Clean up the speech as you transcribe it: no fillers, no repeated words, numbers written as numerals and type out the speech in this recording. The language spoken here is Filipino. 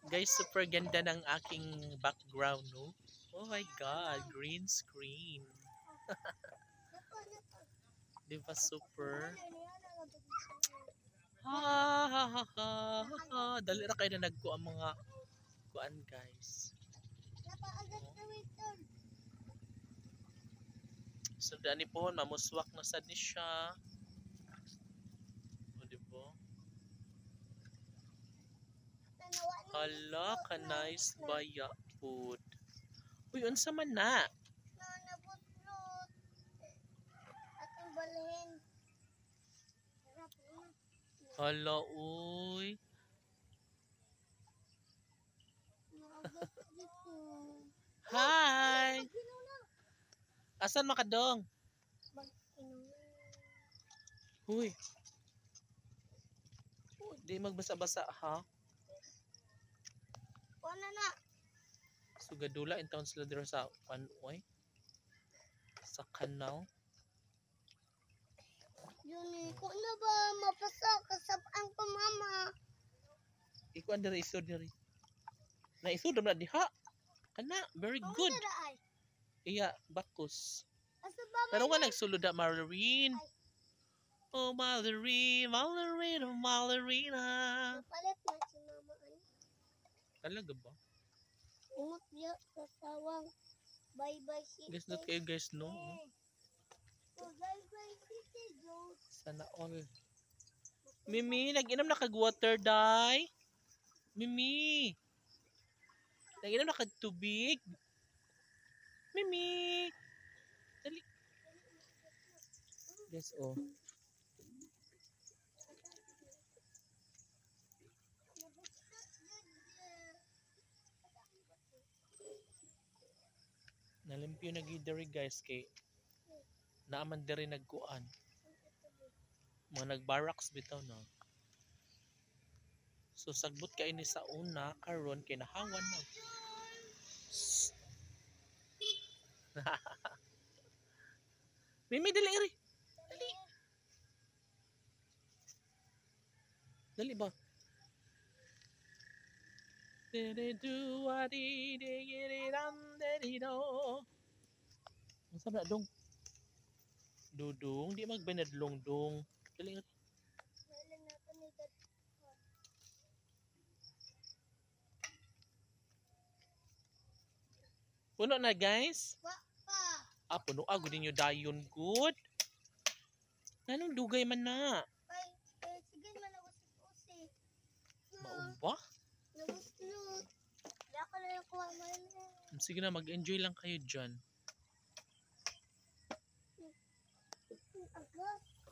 Guys, super ganda ng aking background, no? Oh my God, green screen. Di ba super? Ha ha ha ha ha. Dali ra kayo na nagko ang mga kuan, guys. So, dani po, mamuswak na sad ni siya. O, di ba? Hala, ka nice baya food. Uy, unsa man na? Nabutlot. Atong balhin. Hala, uy. Hi! Asan makadong? Uy. Di magbasa-basa, ha? Ano na? Sugadula in town sila dito sa Panoy. Sa kanal. Yun eh. Kung na ba mapasa kasabang pa mama? Iko ang diri isod diri. Na isod na diha. Kana, very good. Kung na ay? Iya, bakos. Asa ba Pero nga nagsulod na Marlene. Oh, Marlene, Marlene, Marlena. palit na si mama ay? Talaga ba? Umot niya kasawang. Bye-bye si Guys, not kayo guys, no? Bye-bye si Joe. Sana all. Mimi, nag-inom na kag-water, day. Mimi. Nag-inom na kag-tubig. Mimi. Dali. Guys, oh. Nalimpyo na gidari guys kay naaman diri nagkuan. Mga nagbarracks bitaw na. So sagbot kay ni sa una karon kay nahawan na. Mimi dali iri. Dali. Dali ba? Dede do wadi de giri ram dedi do. Ang sabla dong. Dudong di magbenadlong dong. Dali iri. Puno na guys. Pa. Ah, puno agud ninyo dayon good. Nanong dugay man na. Ay, sige man usik-usik. Maumba? Nabuslot. Di ako na yung kuha man. Sige na, mag-enjoy lang kayo dyan. Agos.